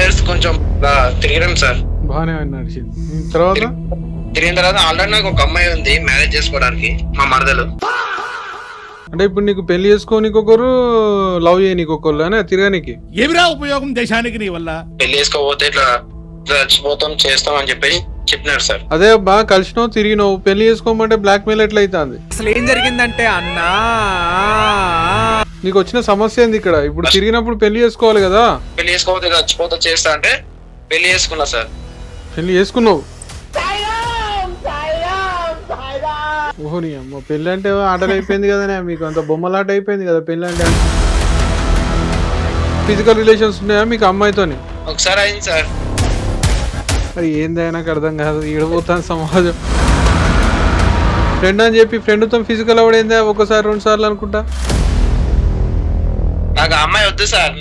Years కొంచెం తిరిగినాం sir. బాగానే నడిచింది. తర్వాత తిరిగిన తర్వాత ఆల్రెడీ నాకు ఒక అమ్మాయి ఉంది మ్యారేజ్ చేసుకోవడానికి, మా మరదలు. అంటే ఇప్పుడు నీకు పెళ్లి చేసుకోనికి ఒకరు, లవ్ చేయనీకి ఒకరు అనే తిరగనికి ఏమిరా ఉపయోగం దేశానికి నీ వల్ల? పెళ్లి చేసుకోకపోతే ఇట్లా చచ్చిపోతాం చేస్తాం అని చెప్పేసి చెప్పినారు సార్. అదే బాగా కలిసినావు తిరిగినావు, పెళ్లి చేసుకోమంటే బ్లాక్ మెయిల్ ఎట్లా అవుతుంది? అసలు ఏం జరిగిందంటే అన్నా, నీకు వచ్చిన సమస్య ఏంది ఇక్కడ? ఇప్పుడు తిరిగినప్పుడు పెళ్లి చేసుకోవాలి కదా. పెళ్లి చేసుకోకపోతే చచ్చిపోతా చేస్తా అంటే పెళ్లి చేసుకున్నా సార్. పెళ్లి చేసుకున్నావు? ఓహో నీ అమ్మ, పెళ్లి అంటే ఆటలు అయిపోయింది కదా, మీకు అంత బొమ్మలాట అయిపోయింది కదా పెళ్లి అంటే. ఫిజికల్ రిలేషన్స్ ఉన్నాయా మీకు అమ్మాయితోని? ఒకసారి అయింది సార్. అది ఏంది నాకు అర్థం కాదు, ఈడపోతాను సమాజం. ఫ్రెండ్ అని చెప్పి ఫ్రెండ్తో ఫిజికల్ అవడైందా ఒకసారి 2 సార్లు అనుకుంటా. నాకు ఆ అమ్మాయి వద్దు సార్.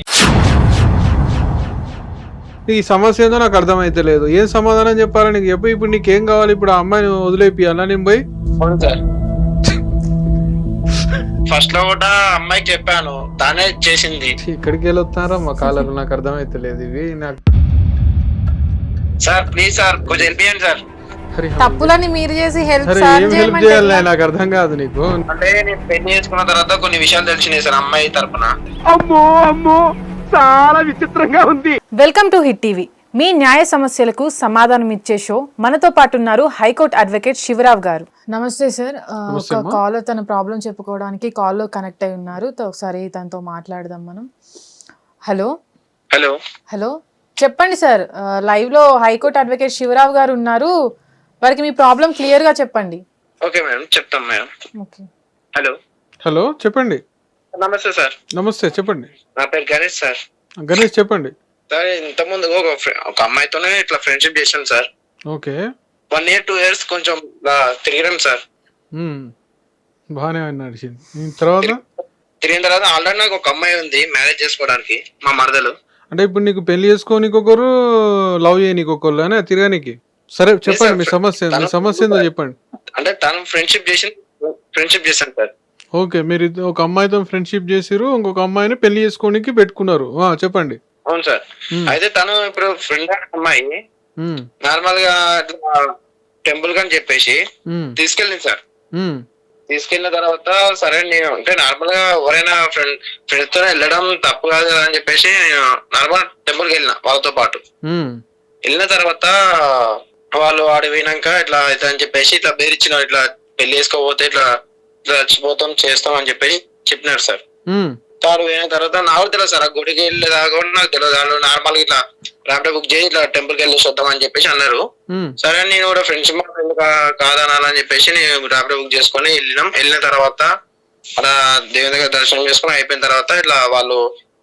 ఈ సమస్య ఏందో నాకు అర్థమైతే లేదు. ఏం సమాధానం చెప్పాలా నీకు? చెప్పు, ఇప్పుడు నీకేం కావాలి? ఇప్పుడు ఆ అమ్మాయిని వదిలేపియాలా నేను పోయి? అవును సార్. ఫస్ట్ లో కూడా అమ్మాయికి చెప్పాను, తానే చేసింది. ఇక్కడికి వెళ్ళి వస్తున్నారా మా కాలర్? నాకు అర్థమైతే లేదు ఇవి నాకు. సార్ ప్లీజ్ సార్ కొంచెం హెల్ప్ చేయండి సార్. తప్పులని మీరు చేసి హెల్ప్ సరే ఏం హెల్ప్ చేయాలి నాకు అర్థం కాదు నీకు. అంటే నేను పెళ్లి చేసుకున్న తర్వాత కొన్ని విషయాలు తెలిసినాయి సార్ అమ్మాయి తరపున. అమ్మో అమ్మో చాలా విచిత్రంగా ఉంది. Welcome to Hit TV. మీ న్యాయ సమస్యలకు సమాధానం ఇచ్చే షో. మనతో పాటు ఉన్నారు హైకోర్టు అడ్వకేట్ శివరావ్ గారు. నమస్తే సార్. ఒక కాల్ తన ప్రాబ్లం చెప్పుకోవడానికి కాల్లో కనెక్ట్ అయి ఉన్నారు. ఒకసారి తనతో మాట్లాడదాం మనం. హలో హలో హలో చెప్పండి సార్. లైవ్ లో హైకోర్టు అడ్వకేట్ శివరావ్ గారు ఉన్నారు. వారికి మీ ప్రాబ్లం క్లియర్ గా చెప్పండి. ఓకే మేడం, చెప్తాం మేడం. ఓకే. హలో హలో చెప్పండి. నమస్తే సార్. నమస్తే చెప్పండి. నా పేరు గణేష్ సార్. గణేష్ చెప్పండి. సార్ ఇంత ముందు ఒక అమ్మాయితోనే ఇట్లా ఫ్రెండ్షిప్ చేశాను సార్. ఓకే. 1 year 2 years కొంచెం తిరిగినాం సార్. బాగానే నడిచింది. తర్వాత తిరిగిన తర్వాత ఆల్రెడీ నాకు ఒక అమ్మాయి ఉంది మ్యారేజ్ చేసుకోవడానికి, మా మరదలు. అంటే ఇప్పుడు నీకు పెళ్లి చేసుకోనికి ఒకరు, లవ్ చేయనీకి ఒకరు అనే తిరగనికి. సరే చెప్పండి మీ సమస్య. మీ సమస్య ఏందో చెప్పండి. అంటే తను ఫ్రెండ్షిప్ చేశాను సార్. ఓకే, మీరు ఒక అమ్మాయితో ఫ్రెండ్షిప్ చేసిరు, ఇంకొక అమ్మాయిని పెళ్లి చేసుకోనికి పెట్టుకున్నారు. చెప్పండి. అవును సార్. అయితే తను ఇప్పుడు ఫ్రెండ్ అమ్మాయి నార్మల్ గా టెంపుల్ అని చెప్పేసి తీసుకెళ్ళింది సార్. తీసుకెళ్ళిన తర్వాత సరే నేను అంటే నార్మల్ గా ఎవరైనా ఫ్రెండ్స్ తో వెళ్ళడం తప్పు కాదు కదా అని చెప్పేసి నేను నార్మల్ టెంపుల్ కి వెళ్ళిన వాళ్ళతో పాటు. వెళ్ళిన తర్వాత వాళ్ళు ఆడి పోయినాక ఇట్లా ఇట్లా అని చెప్పేసి ఇట్లా బేరిచ్చినారు, ఇట్లా పెళ్లి చేసుకోకపోతే ఇట్లా చచ్చిపోతాం చేస్తాం అని చెప్పేసి చెప్పినారు సార్. తాను పోయిన తర్వాత నాకు తెలియదు సార్, ఆ గుడికి వెళ్ళేదాకా కూడా నాకు తెలియదు. వాళ్ళు నార్మల్ గా ఇట్లా ర్యాపిడో బుక్ చేసి ఇట్లా టెంపుల్ కి వెళ్ళేసి వద్దాం అని చెప్పేసి అన్నారు. సరే నేను కూడా ఫ్రెండ్షిప్ కాదనాలని చెప్పేసి నేను ర్యాపిడో బుక్ చేసుకొని వెళ్ళిన తర్వాత అలా దేవుని దగ్గర దర్శనం చేసుకుని అయిపోయిన తర్వాత ఇట్లా వాళ్ళు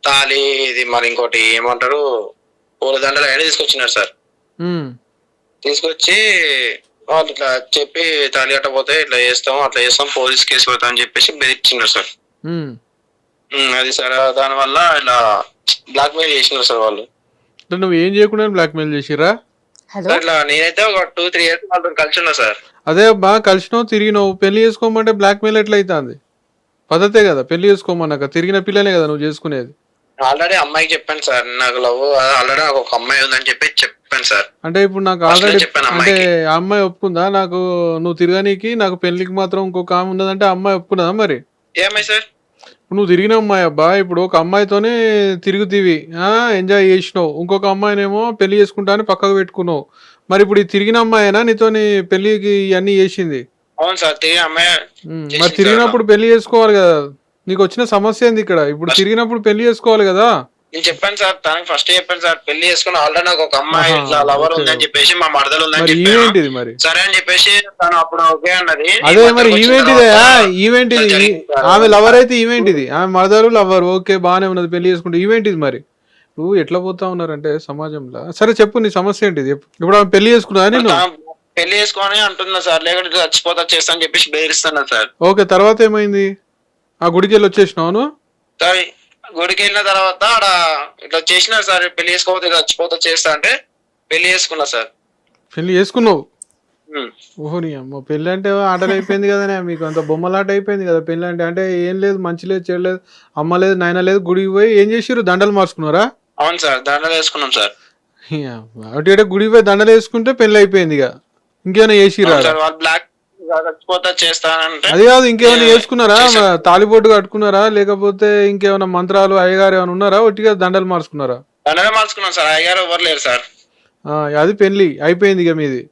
తాళి ఇది మరి ఇంకోటి ఏమంటారు పూలదండలు అయినా తీసుకొచ్చినారు సార్. తీసుకొచ్చి వాళ్ళు ఇట్లా చెప్పి తాళి కట్టపోతే ఇట్లా చేస్తాం పోలీస్ కేసు పెడతాం అని చెప్పేసి బెదిరించినారు సార్. అది సార్ దానివల్ల ఇలా బ్లాక్ మెయిల్ చేసినారు సార్ వాళ్ళు. నువ్వు ఏం చేయకుండా బ్లాక్ మెయిల్ చేసిరా? ఇట్లా నేనైతే ఒక 2-3 years వాళ్ళతో కలిసి ఉన్నా సార్. అదే బాగా కలిసినావు తిరిగినావు, పెళ్లి చేసుకోమంటే బ్లాక్ మెయిల్ ఎట్లా అవుతుంది? పద్ధతే కదా పెళ్లి చేసుకోమన్నాక, తిరిగిన పిల్లనే కదా నువ్వు చేసుకునేది. ఆల్రెడీ అమ్మాయికి చెప్పాను సార్, నాకు లవ్ ఆల్రెడీ నాకు ఒక అమ్మాయి ఉందని చెప్పి చెప్పాను సార్. అంటే ఇప్పుడు నాకు ఆల్రెడీ అంటే ఆ అమ్మాయి ఒప్పుకుందా నాకు నువ్వు తిరగనీకి? నాకు పెళ్లికి మాత్రం ఇంకొక ఆమె ఉన్నదంటే ఆ అమ్మాయి ఒప్పుకున్నదా మరి? ఏమై సార్? నువ్వు తిరిగిన అమ్మాయి అబ్బా, ఇప్పుడు ఒక అమ్మాయితోనే తిరుగుతీవి, ఎంజాయ్ చేసినావు, ఇంకొక అమ్మాయినేమో పెళ్లి చేసుకుంటా అని పక్కకు పెట్టుకున్నావు. మరి ఇప్పుడు ఈ తిరిగిన అమ్మాయినా నీతోని పెళ్లికి ఇవన్నీ చేసింది? అవును సార్, తిరిగిన అమ్మాయి. మరి తిరిగినప్పుడు పెళ్లి చేసుకోవాలి కదా. నీకు వచ్చిన సమస్య ఏంది ఇక్కడ? ఇప్పుడు తిరిగినప్పుడు పెళ్లి చేసుకోవాలి కదా. నేను చెప్పాను సార్, తనకి ఫస్ట్ చెప్పాను సార్, పెళ్లి చేసుకుని ఆల్రెడీ నాకు ఒక అమ్మాయి ఇట్లా లవర్ ఉందని చెప్పేసి మా మరదలు ఉందని చెప్పి మరి సరే అని చెప్పేసి తను అప్పుడు ఓకే అన్నది. అదే మరి ఈవెంట్ ఇది ఆమె లవర్ అయితే ఈవెంట్ ఇది, ఆమె మరదలు లవర్, ఓకే బానే ఉన్నది, పెళ్లి చేసుకుంటే ఈవెంట్ ఇది. మరి నువ్వు ఎట్లా పోతా ఉన్నారంటే సమాజంలో. సరే చెప్పు నీ సమస్య ఏంటిది? ఇప్పుడు ఆమె పెళ్లి చేసుకున్నా నేను పెళ్లి చేసుకొని అంటున్నా సార్, లేకపోతే చచ్చిపోతా చేస్తా అని చెప్పేసి బెదిరిస్తున్నా సార్. ఓకే, తర్వాత ఏమైంది? ఆ గుడికి వెళ్ళి వచ్చేసినావు? సరే గుడికి వెళ్ళిన తర్వాత ఆడ ఇట్లా చేసినారు సార్, పెళ్లి చేసుకోకపోతే చచ్చిపోతా చేస్తా అంటే పెళ్లి చేసుకున్నా సార్. పెళ్లి చేసుకున్నావు? ఓహో నీ అమ్మ, పెళ్లి అంటే ఆటలు అయిపోయింది కదా, మీకు అంత బొమ్మలాట అయిపోయింది కదా పెళ్లి అంటే. అంటే ఏం లేదు, మంచి లేదు, చెడు లేదు, అమ్మ లేదు, నాయన లేదు, గుడికి పోయి ఏం చేసిరు? దండలు మార్చుకున్నారా? అవును సార్, దండలు వేసుకున్నాం సార్. అటు గుడి పోయి దండలు వేసుకుంటే పెళ్లి అయిపోయింది ఇక. ఇంకేమైనా చేసిరా? సార్ వాళ్ళు బ్లాక్ చచ్చిపోతా చేస్తానంటే అది కాదు, ఇంకేమైనా చేసుకున్నారా? తాలిబొట్టు కట్టుకున్నారా, లేకపోతే ఇంకేమైనా మంత్రాలు అయ్యగారు ఏమైనా ఉన్నారా, ఒట్టిగా దండలు మార్చుకున్నారా? దండలే మార్చుకున్నాం సార్, అయ్యగారు ఎవరు లేరు సార్. అది పెళ్లి అయిపోయింది ఇక మీది.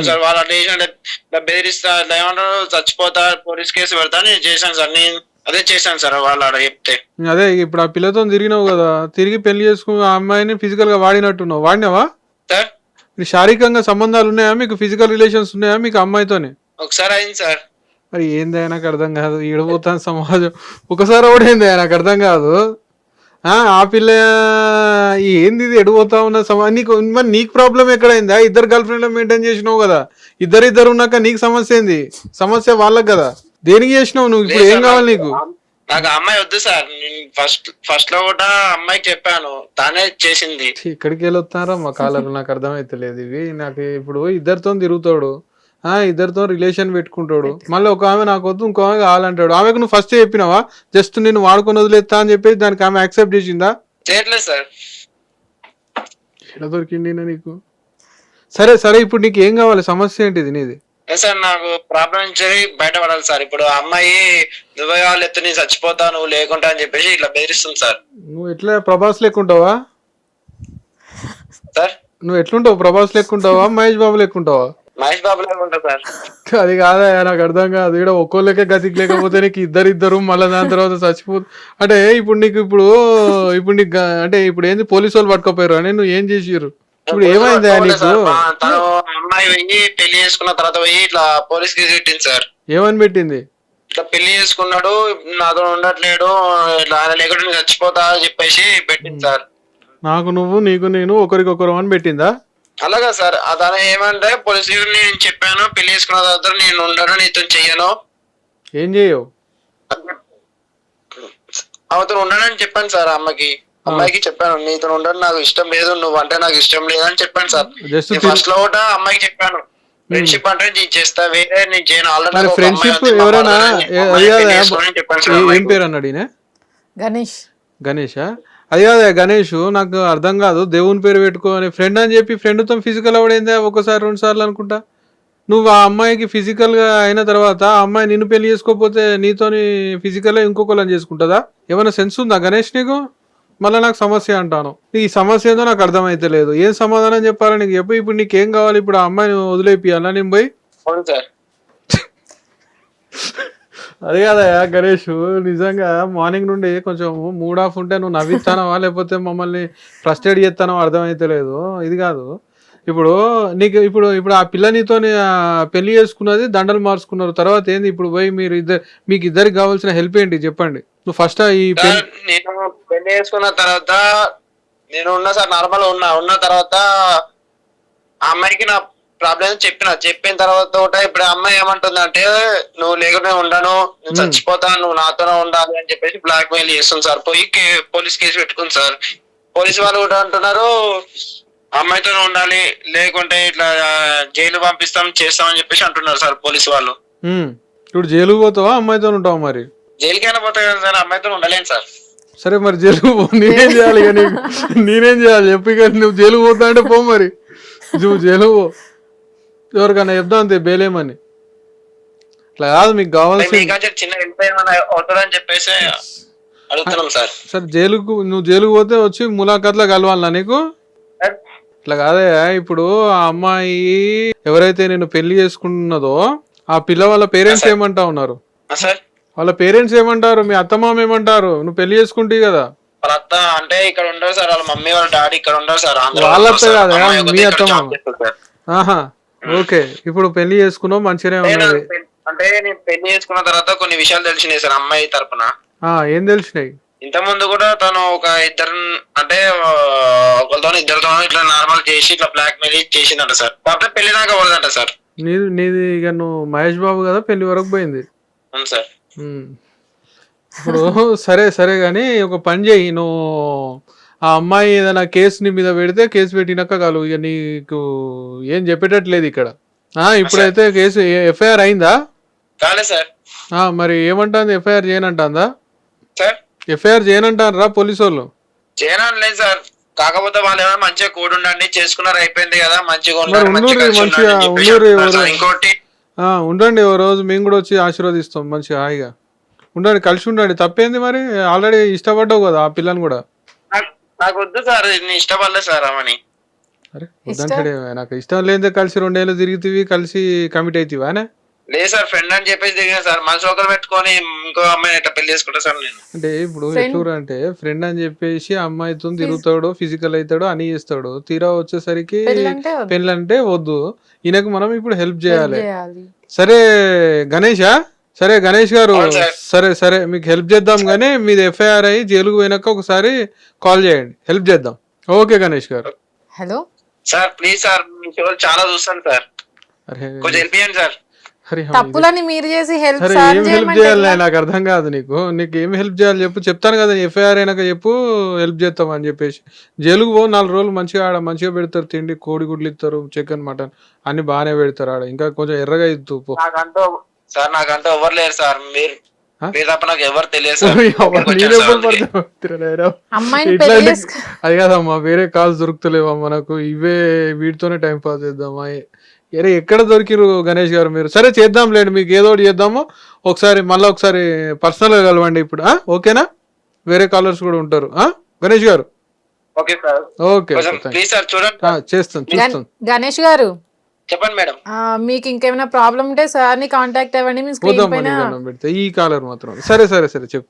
సార్ వాళ్ళు అట్లా చేసిన బెదిరిస్తా ఏమంటారు చచ్చిపోతా పోలీస్ కేసు పెడతా నేను చేశాను సార్. నేను అదే చేశాను సార్ వాళ్ళు ఆడ చెప్తే. అదే ఇప్పుడు ఆ పిల్లతో తిరిగినావు కదా, తిరిగి పెళ్లి చేసుకుని ఆ అమ్మాయిని ఫిజికల్ గా వాడినట్టున్నావు. వాడినావా? సార్ శారీరకంగా సంబంధాలు ఉన్నాయా మీకు? ఫిజికల్ రిలేషన్స్ ఉన్నాయా మీకు అమ్మాయితోనే? ఒకసారి అయింది సార్. మరి ఏంది నాకు అర్థం కాదు, ఈడపోతాను సమాజం. ఒకసారి కూడా ఏంది నాకు అర్థం కాదు. ఆ పిల్ల ఏంది ఇది ఎడిపోతా ఉన్న సమాజం. నీకు మరి నీకు ప్రాబ్లం ఎక్కడైందా? ఇద్దరు గర్ల్ ఫ్రెండ్ మెయింటైన్ చేసినావు కదా, ఇద్దరు ఉన్నాక నీకు సమస్య ఏంది? సమస్య వాళ్ళకి కదా. దేనికి చేసినావు నువ్వు? ఇప్పుడు ఏం కావాలి నీకు? నాకు అమ్మాయి వద్దు సార్. నేను ఫస్ట్ లో కూడా అమ్మాయికి చెప్పాను, తానే చేసింది. ఇక్కడికి వెళ్ళొస్తారా మా కాలర్? నాకు అర్థమైతలేదు ఇవి. నాకు ఇప్పుడు ఇద్దరితో తిరుగుతాడు, ఇద్దరితో రిలేషన్ పెట్టుకుంటాడు, మళ్ళీ ఒక ఆమె నాకు వద్దు ఇంకో ఆమె కావాలంటాడు. ఆమెకు నువ్వు ఫస్ట్ చెప్పినావా జస్ట్ నేను వాడుకొని వదిలేస్తా అని చెప్పేసి? దానికి ఆమె యాక్సెప్ట్ చేసిందా? చేయట్లేదు సార్. ఎలా దొరికింది నీకు? సరే సరే, ఇప్పుడు నీకు ఏం కావాలి? సమస్య ఏంటిది నీది? సార్ నాకు ప్రాబ్లం నుంచి బయటపడాలి సార్. ఇప్పుడు అమ్మాయి నువ్వే వాళ్ళు ఎత్తు నేను చచ్చిపోతా నువ్వు లేకుండా అని చెప్పేసి ఇట్లా బెదిరిస్తుంది సార్. నువ్వు ఎట్లా ప్రభాస్ లెక్కుంటావా సార్? నువ్వు ఎట్లుంటావు? ప్రభాస్ లెక్కుంటావా, మహేష్ బాబు లెక్కుంటావా? మహేష్ బాబు లాగా ఉంటా సార్. అది కాదా, నాకు అర్థం కాదు. ఇక్కడ ఒక్కోళ్ళకే గతికి లేకపోతే నీకు ఇద్దరు మళ్ళీ దాని తర్వాత చచ్చిపోతు అంటే ఇప్పుడు నీకు అంటే ఇప్పుడు ఏంది పోలీసు వాళ్ళు పట్టుకోపోయారు అని నువ్వు ఏం చేసిర్రు? ఇప్పుడు ఏమైందా నీకు? తను అమ్మాయి పోయి పెళ్లి చేసుకున్న తర్వాత పోయి ఇట్లా పోలీస్ కేసు పెట్టింది సార్. ఏమని పెట్టింది? ఇట్లా పెళ్లి చేసుకున్నాడు, నాతో ఉండట్లేడు, ఇట్లా ఆయన లేకుండా నేను చచ్చిపోతా అని చెప్పేసి పెట్టింది సార్. నాకు నువ్వు నీకు నేను ఒకరికొకరు అని పెట్టిందా? అలాగా సార్. తను ఏమంటే పోలీస్ నేను చెప్పాను పెళ్లి చేసుకున్న తర్వాత నేను ఉండను, నీతో చెయ్యను. ఏం చేయవు? అవతను ఉండనని చెప్పాను సార్. అమ్మాయికి చెప్పాను నీతో ఉండను, నాకు ఇష్టం లేదు, నువ్వు అంటే నాకు ఇష్టం లేదు అని చెప్పాను సార్. ఫస్ట్ లో కూడా అమ్మాయికి చెప్పాను ఫ్రెండ్షిప్ అంటే నేను చేస్తా, వేరే నేను చేయను. ఆల్రెడీ ఫ్రెండ్షిప్ ఎవరైనా ఏం పేరు అన్నాడు? గణేష్. అది కాదా గణేష్, నాకు అర్థం కాదు. దేవుని పేరు పెట్టుకోని ఫ్రెండ్ అని చెప్పి ఫ్రెండ్తో ఫిజికల్ అవడైందా ఒకసారి 2 సార్లు అనుకుంటా. నువ్వు ఆ అమ్మాయికి ఫిజికల్ గా అయిన తర్వాత ఆ అమ్మాయి నిన్ను పెళ్లి చేసుకోకపోతే నీతోని ఫిజికల్ ఇంకొకళ్ళని చేసుకుంటుందా? ఏమైనా సెన్స్ ఉందా గణేష్ నీకు? మళ్ళీ నాకు సమస్య అంటాను. ఈ సమస్య ఏదో నాకు అర్థమైతే లేదు. ఏం సమాధానం చెప్పాలా నీకు? చెప్పు. ఇప్పుడు నీకేం కావాలి? ఇప్పుడు ఆ అమ్మాయిని వదిలేపియాలా నేను పోయి? అదే కదా గణేష్, నిజంగా మార్నింగ్ నుండి కొంచెం మూడ్ ఆఫ్ ఉంటే నువ్వు నవ్విస్తానవా లేకపోతే మమ్మల్ని ఫ్రస్ట్రేట్ చేస్తానో అర్థమైతే లేదు. ఇది కాదు. ఇప్పుడు నీకు ఇప్పుడు ఆ పిల్ల నీతో పెళ్లి చేసుకున్నది, దండలు మార్చుకున్నారు, తర్వాత ఏంది? ఇప్పుడు పోయి మీకు ఇద్దరికి కావాల్సిన హెల్ప్ ఏంటి చెప్పండి. నువ్వు ఫస్ట్ నేను పెళ్లి చేసుకున్న తర్వాత నేను ఉన్నా సార్, నార్మల్ ఉన్న తర్వాత ఆ అమ్మాయికి నా ప్రాబ్లం చెప్పిన తర్వాత కూడా ఇప్పుడు అమ్మాయి ఏమంటుంది అంటే నువ్వు లేకుండా ఉండను, నేను చచ్చిపోతాను, నువ్వు నాతోనే ఉండాలి అని చెప్పేసి బ్లాక్ మెయిల్ చేస్తుంది సార్. పోయి పోలీస్ కేసు పెట్టుకుంది సార్. పోలీసు వాళ్ళు కూడా అంటున్నారు అమ్మాయితోనే ఉండాలి, లేకుంటే ఇట్లా జైలు పంపిస్తాం చేస్తామని చెప్పేసి అంటున్నారు సార్ పోలీసు వాళ్ళు. ఇప్పుడు జైలు పోతావా అమ్మాయితో ఉంటావా? మరి జైలుకైనా పోతా కదా సార్, అమ్మాయితో ఉండలేను సార్. సరే మరి జైలు నేనేం చేయాలి? నేనేం చేయాలి చెప్పి? నువ్వు జైలు పోతా అంటే పో, మరి నువ్వు జైలు పో, ఎవరికన్నా చెప్దాం అంతే బేలేమని. ఇట్లా కాదు, మీకు కావాల్సింది చిన్న అవుతుందని చెప్పేసి అడుగుతున్నాం సార్. సరే నువ్వు జైలుకు పోతే వచ్చి ములాఖాత్లో కలవాలనా నీకు? ఇట్లా కాదే. ఇప్పుడు ఆ అమ్మాయి ఎవరైతే నేను పెళ్లి చేసుకున్నదో ఆ పిల్ల వాళ్ళ పేరెంట్స్ ఏమంటా ఉన్నారు? వాళ్ళ పేరెంట్స్ ఏమంటారు? మీ అత్తమామ ఏమంటారు? నువ్వు పెళ్లి చేసుకుంటే కదా. వాళ్ళ అత్త అంటే ఇక్కడ ఉండరు సార్, వాళ్ళ మమ్మీ వాళ్ళ డాడీ ఇక్కడ ఉండరు సార్. వాళ్ళ అత్త కాదా మీ అత్తమామ? ఆహా, ఓకే. ఇప్పుడు పెళ్లి చేసుకున్నావు, మంచిగానే ఉన్నది. అంటే నేను పెళ్లి చేసుకున్న తర్వాత కొన్ని విషయాలు తెలిసినాయి సార్ అమ్మాయి తరపున. ఏం తెలిసినాయి? ఇంత ముందు కూడా తను ఒక ఇద్దరు అంటే ఒకరితో ఇద్దరితో ఇట్లా నార్మల్ చేసి ఇట్లా బ్లాక్ మెయిల్ చేసిందంట సార్. కాకపోతే పెళ్లి దాకా పోదంట సార్. నీది ఇక నువ్వు మహేష్ బాబు కదా, పెళ్లి వరకు పోయింది. అవును సార్. ఇప్పుడు సరే గానీ ఒక పని చెయ్యి. నువ్వు ఆ అమ్మాయి ఏదైనా కేసు నీ మీద పెడితే కేసు పెట్టినాక కాదు, ఇక నీకు ఏం చెప్పేటట్లేదు ఇక్కడ. ఇప్పుడైతే కేసు ఎఫ్ఐఆర్ అయిందా? కాలేదు సార్. మరి ఏమంటాంది? ఎఫ్ఐఆర్ చేయనంటాందా? సార్ ఎఫ్ఐఆర్ చేయనంటారా పోలీసు వాళ్ళు? చేయనలేదు సార్. కాకపోతే వాళ్ళు ఏమైనా మంచిగా కూడి ఉండండి, చేసుకున్నారు, అయిపోయింది కదా, మంచిగా మరి ఉండండి, మంచిగా ఉన్నూరు కలిసి మంచిగా ఉండండి అని చెప్పేసి ఉన్నూరు అంటున్నారు సార్. ఇంకోటి ఉండండి, ఓ రోజు మేము కూడా వచ్చి ఆశీర్వదిస్తాం, మంచిగా హాయిగా ఉండండి, కలిసి ఉండండి, తప్పేంది మరి, ఆల్రెడీ ఇష్టపడ్డావు కదా ఆ పిల్లని కూడా. నాకు వద్దు సార్, నేను ఇష్టపడలేదు సార్ ఆమెని. అరే వద్దంటాడే, నాకు ఇష్టం లేదే కలిసి 2 ఏళ్ళు తిరుగుతీవి, కలిసి కమిట్ అవుతావా? లేదు సార్, ఫ్రెండ్ అని చెప్పేసి దిగిన సార్, మనసు ఒకరు పెట్టుకొని ఇంకో అమ్మాయిని ఎట్లా పెళ్లి చేసుకుంటా సార్ నేను. అంటే ఇప్పుడు ఎట్లూరు అంటే ఫ్రెండ్ అని చెప్పేసి అమ్మాయితో తిరుగుతాడు, ఫిజికల్ అవుతాడు, అని చేస్తాడు, తీరా వచ్చేసరికి పెళ్ళంటే వద్దు. ఈయనకు మనం ఇప్పుడు హెల్ప్ చేయాలి. సరే గణేషా, సరే గణేష్ గారు, సరే సరే మీకు హెల్ప్ చేద్దాం, కానీ మీది ఎఫ్ఐఆర్ అయ్యి జైలుకు పోయినాక ఒకసారి కాల్ చేయండి, హెల్ప్ చేద్దాం. ఓకే గణేష్ గారు. హలో సార్, ప్లీజ్ సార్, మీ షోలు చాలా చూస్తాను సార్, కొంచెం హెల్ప్ చేయండి సార్. తప్పులని మీరు చేసి హెల్ప్ ఏం హెల్ప్ చేయాలి నాకు అర్థం కాదు. నీకు ఏం హెల్ప్ చేయాలి చెప్పు, చెప్తాను కదా, ఎఫ్ఐఆర్ అయినాక చెప్పు, హెల్ప్ చేస్తాం అని చెప్పేసి. జైలుకు పో, 4 రోజులు మంచిగా ఆడ మంచిగా పెడతారు తిండి, కోడిగుడ్లు ఇస్తారు, చికెన్ మటన్ అన్ని బాగానే పెడతారు ఆడ, ఇంకా కొంచెం ఎర్రగా ఇద్దు పో. నాకంటూ ఎవరు లేరు సార్, మీరు తప్ప నాకు ఎవరు తెలియదు సార్. అది కాదమ్మా, వేరే కాల్స్ దొరుకుతలేవమ్మా నాకు, ఇవే వీటితోనే టైం పాస్ చేద్దామా. అరే ఎక్కడ దొరికిరు గణేష్ గారు మీరు? సరే చేద్దాంలేండి, మీకు ఏదో ఒకటి చేద్దాము. ఒకసారి పర్సనల్ గా కలవండి ఇప్పుడు, ఓకేనా? వేరే కాలర్స్ కూడా ఉంటారు గణేష్ గారు. ఓకే చేస్తాను. గణేష్ గారు చెప్పండి మేడం. మీకు ఇంకేమైనా ప్రాబ్లం ఉంటే సార్ ని కాంటాక్ట్ అవ్వండి. మీ స్క్రీన్ పైన ఈ కాలర్ మాత్రం సరే చెప్పు.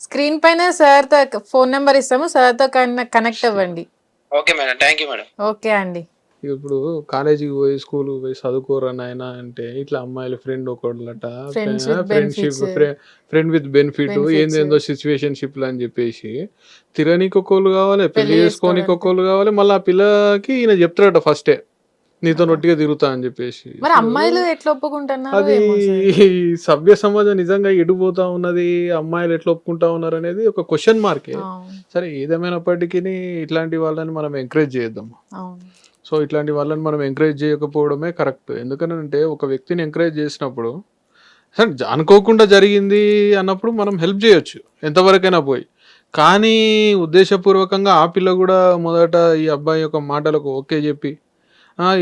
స్క్రీన్ పైన సార్ తో ఫోన్ నెంబర్ ఇస్తాము, సార్ తో కనెక్ట్ అవ్వండి. Okay madam, thank you madam. Okay అండి. ఇప్పుడు కాలేజీకి పోయి స్కూల్ పోయి చదువుకోరా నాయన అంటే ఇట్లా అమ్మాయిలు ఫ్రెండ్ ఒకళ్ళట, ఫ్రెండ్ విత్ బెనిఫిట్, ఏందేందో సిచ్యువేషన్షిప్ అని చెప్పేసి తిరగనీకి ఒక్కోళ్ళు కావాలి, పెళ్లి చేసుకోనికి ఒక్కోళ్ళు కావాలి. మళ్ళీ ఆ పిల్లకి ఈయన చెప్తారట ఫస్టే, నీతో నొట్టిగా తిరుగుతా అని చెప్పేసి. అమ్మాయిలు ఎట్లా ఒప్పుకుంటున్నారు? అది సభ్య సమాజం నిజంగా ఎడిపోతా ఉన్నది, అమ్మాయిలు ఎట్లా ఒప్పుకుంటా ఉన్నారు అనేది ఒక క్వశ్చన్ మార్కే. సరే ఏదేమైనప్పటికీ ఇట్లాంటి వాళ్ళని మనం ఎంకరేజ్ చేద్దాం. సో ఇట్లాంటి వాళ్ళని మనం ఎంకరేజ్ చేయకపోవడమే కరెక్ట్. ఎందుకనంటే ఒక వ్యక్తిని ఎంకరేజ్ చేసినప్పుడు సరే అనుకోకుండా జరిగింది అన్నప్పుడు మనం హెల్ప్ చేయొచ్చు ఎంతవరకైనా పోయి. కానీ ఉద్దేశపూర్వకంగా ఆ పిల్ల కూడా మొదట ఈ అబ్బాయి యొక్క మాటలకు ఓకే చెప్పి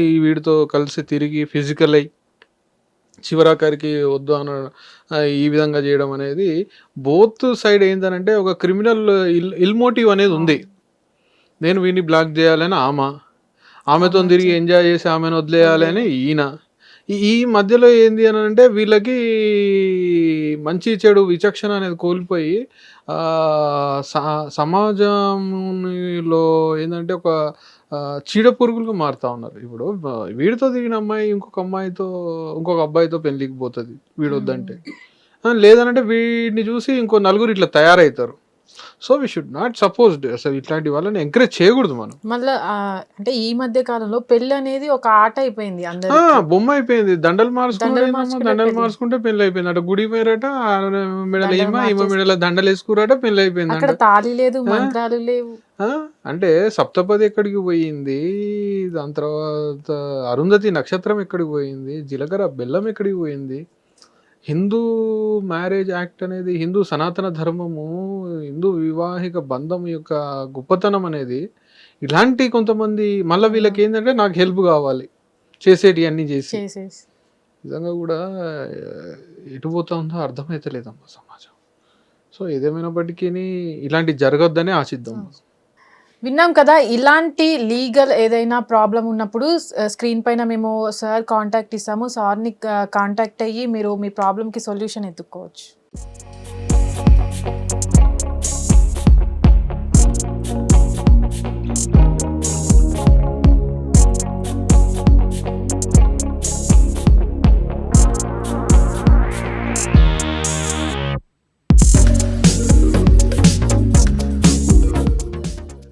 ఈ వీడితో కలిసి తిరిగి ఫిజికల్ అయ్యి చివరాఖరికి వద్దు అన ఈ విధంగా చేయడం అనేది బోత్ సైడ్ ఏంటంటే ఒక క్రిమినల్ ఇల్మోటివ్ అనేది ఉంది. నేను వీడిని బ్లాక్ చేయాలని ఆమెతో తిరిగి ఎంజాయ్ చేసి ఆమెను వదిలేయాలి అని ఈయన. ఈ మధ్యలో ఏంది అని అంటే వీళ్ళకి మంచి చెడు విచక్షణ అనేది కోల్పోయి సమాజంలో ఏంటంటే ఒక చీడ పురుగులుగా మారుతా ఉన్నారు. ఇప్పుడు వీడితో దిగిన అమ్మాయి ఇంకొక అబ్బాయితో పెళ్లికి పోతుంది వీడు వద్దంటే, లేదనంటే వీడిని చూసి ఇంకో నలుగురు ఇట్లా తయారవుతారు. So we should not suppose అసలు ఇట్లాంటి వాళ్ళని ఎంకరేజ్ చేయకూడదు మనం. మళ్ళీ అంటే ఈ మధ్య కాలంలో పెళ్లి అనేది ఒక ఆట అయిపోయింది, బొమ్మ అయిపోయింది. దండలు మార్చుకుంటే పెళ్లి అయిపోయింది. అటు గుడి పోయారట, మెడల ఈమె మెడల దండలు వేసుకురాట, పెళ్లి అయిపోయింది. అక్కడ తాళి లేదు, మంత్రాలు లేవు. అంటే సప్తపది ఎక్కడికి పోయింది, దాని తర్వాత అరుంధతి నక్షత్రం ఎక్కడికి పోయింది, జీలకర్ర బెల్లం ఎక్కడికి పోయింది. హిందూ మ్యారేజ్ యాక్ట్ అనేది, హిందూ సనాతన ధర్మము, హిందూ వివాహిక బంధం యొక్క గొప్పతనం అనేది ఇలాంటి కొంతమంది మళ్ళీ వీళ్ళకి ఏంటంటే నాకు హెల్ప్ కావాలి చేసేటి అన్ని చేసి నిజంగా కూడా ఎటు పోతా ఉందో అర్థమైతలేదమ్మా సమాజం. సో ఏదేమైనప్పటికీ ఇలాంటి జరగొద్దనే ఆశిద్దాం. విన్నాం కదా, ఇలాంటి లీగల్ ఏదైనా ప్రాబ్లం ఉన్నప్పుడు స్క్రీన్ పైన మేము సార్ కాంటాక్ట్ ఇస్తాము, సార్ని కాంటాక్ట్ అయ్యి మీరు మీ ప్రాబ్లంకి సొల్యూషన్ ఎత్తుక్కోవచ్చు.